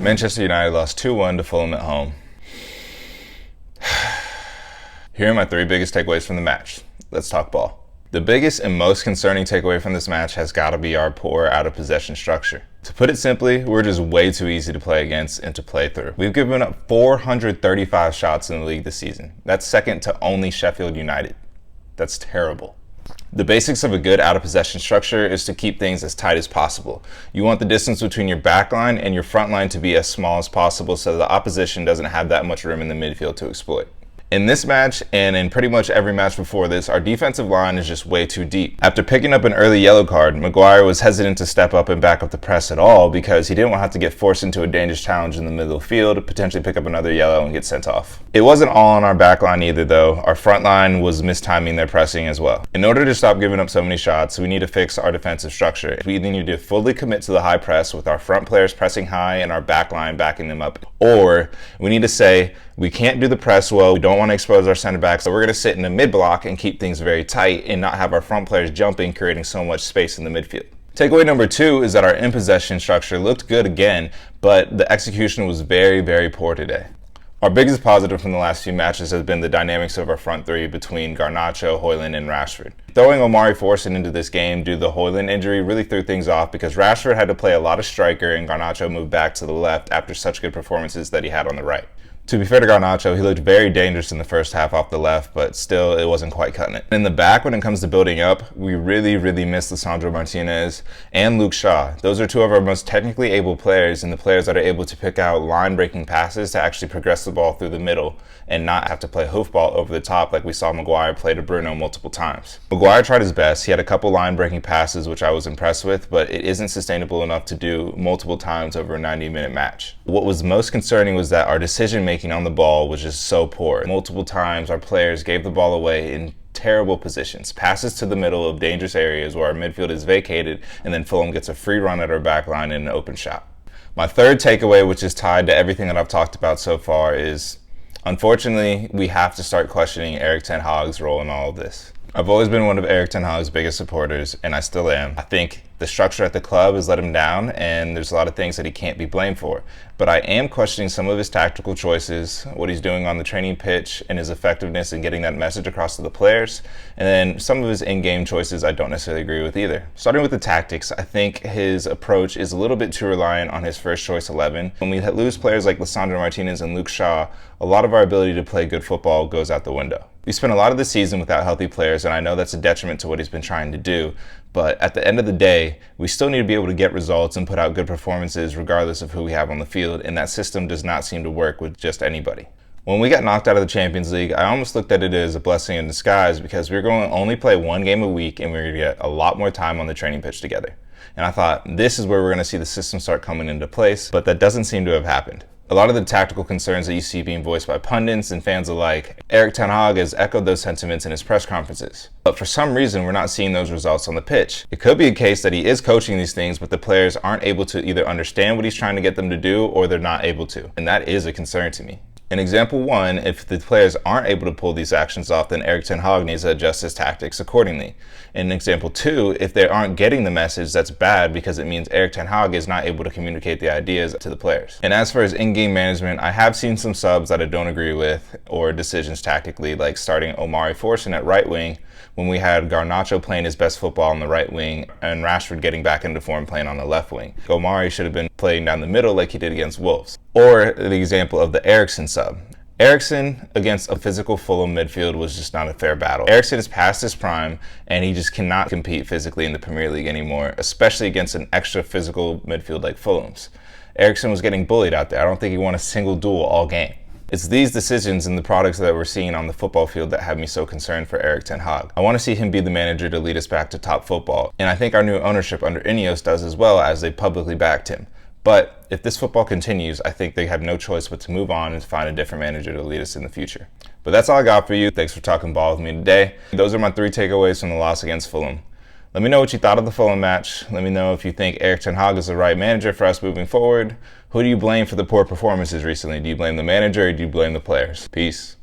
Manchester United lost 2-1 to Fulham at home. Here are my 3 biggest takeaways from the match. Let's talk ball. The biggest and most concerning takeaway from this match has got to be our poor out-of-possession structure. To put it simply, we're just way too easy to play against and to play through. We've given up 435 shots in the league this season. That's second to only Sheffield United. That's terrible. The basics of a good out-of-possession structure is to keep things as tight as possible. You want the distance between your back line and your front line to be as small as possible so the opposition doesn't have that much room in the midfield to exploit. In this match, and in pretty much every match before this, our defensive line is just way too deep. After picking up an early yellow card, Maguire was hesitant to step up and back up the press at all because he didn't want to have to get forced into a dangerous challenge in the middle of the field, potentially pick up another yellow and get sent off. It wasn't all on our back line either though. Our front line was mistiming their pressing as well. In order to stop giving up so many shots, we need to fix our defensive structure. We either need to fully commit to the high press with our front players pressing high and our back line backing them up, or we need to say, we can't do the press well, we don't want to expose our center backs, so we're going to sit in the mid block and keep things very tight and not have our front players jumping, creating so much space in the midfield. Takeaway number 2 is that our in-possession structure looked good again, but the execution was very, very poor today. Our biggest positive from the last few matches has been the dynamics of our front 3 between Garnacho, Højlund, and Rashford. Throwing Omari Forson into this game due to the Højlund injury really threw things off because Rashford had to play a lot of striker and Garnacho moved back to the left after such good performances that he had on the right. To be fair to Garnacho, he looked very dangerous in the first half off the left, but still it wasn't quite cutting it. In the back, when it comes to building up, we really miss Lisandro Martinez and Luke Shaw. Those are 2 of our most technically able players and the players that are able to pick out line-breaking passes to actually progress the ball through the middle and not have to play hoofball over the top like we saw Maguire play to Bruno multiple times. Maguire tried his best. He had a couple line-breaking passes, which I was impressed with, but it isn't sustainable enough to do multiple times over a 90-minute match. What was most concerning was that our decision-making on the ball was just so poor. Multiple times our players gave the ball away in terrible positions, passes to the middle of dangerous areas where our midfield is vacated, and then Fulham gets a free run at our back line in an open shot. My third takeaway, which is tied to everything that I've talked about so far, is unfortunately we have to start questioning Erik ten Hag's role in all of this. I've always been one of Erik ten Hag's biggest supporters, and I still am. I think the structure at the club has let him down, and there's a lot of things that he can't be blamed for. But I am questioning some of his tactical choices, what he's doing on the training pitch, and his effectiveness in getting that message across to the players. And then some of his in-game choices I don't necessarily agree with either. Starting with the tactics, I think his approach is a little bit too reliant on his first choice 11. When we lose players like Lisandro Martinez and Luke Shaw, a lot of our ability to play good football goes out the window. We spent a lot of the season without healthy players, and I know that's a detriment to what he's been trying to do. But at the end of the day, we still need to be able to get results and put out good performances regardless of who we have on the field, and that system does not seem to work with just anybody. When we got knocked out of the Champions League, I almost looked at it as a blessing in disguise because we were going to only play 1 game a week and we were going to get a lot more time on the training pitch together. And I thought this is where we're going to see the system start coming into place, but that doesn't seem to have happened. A lot of the tactical concerns that you see being voiced by pundits and fans alike, Erik ten Hag has echoed those sentiments in his press conferences. But for some reason, we're not seeing those results on the pitch. It could be a case that he is coaching these things, but the players aren't able to either understand what he's trying to get them to do or they're not able to. And that is a concern to me. In example 1, if the players aren't able to pull these actions off, then Erik ten Hag needs to adjust his tactics accordingly. In example 2, if they aren't getting the message, that's bad because it means Erik ten Hag is not able to communicate the ideas to the players. And as for his in-game management, I have seen some subs that I don't agree with or decisions tactically, like starting Omari Forson at right wing when we had Garnacho playing his best football on the right wing and Rashford getting back into form playing on the left wing. Omari should have been playing down the middle like he did against Wolves. Or the example of the Eriksen sub. Eriksen against a physical Fulham midfield was just not a fair battle. Eriksen is past his prime and he just cannot compete physically in the Premier League anymore, especially against an extra physical midfield like Fulham's. Eriksen was getting bullied out there. I don't think he won a single duel all game. It's these decisions and the products that we're seeing on the football field that have me so concerned for Erik ten Hag. I want to see him be the manager to lead us back to top football, and I think our new ownership under Ineos does as well, as they publicly backed him. But if this football continues, I think they have no choice but to move on and find a different manager to lead us in the future. But that's all I got for you. Thanks for talking ball with me today. Those are my 3 takeaways from the loss against Fulham. Let me know what you thought of the Fulham match. Let me know if you think Erik ten Hag is the right manager for us moving forward. Who do you blame for the poor performances recently? Do you blame the manager or do you blame the players? Peace.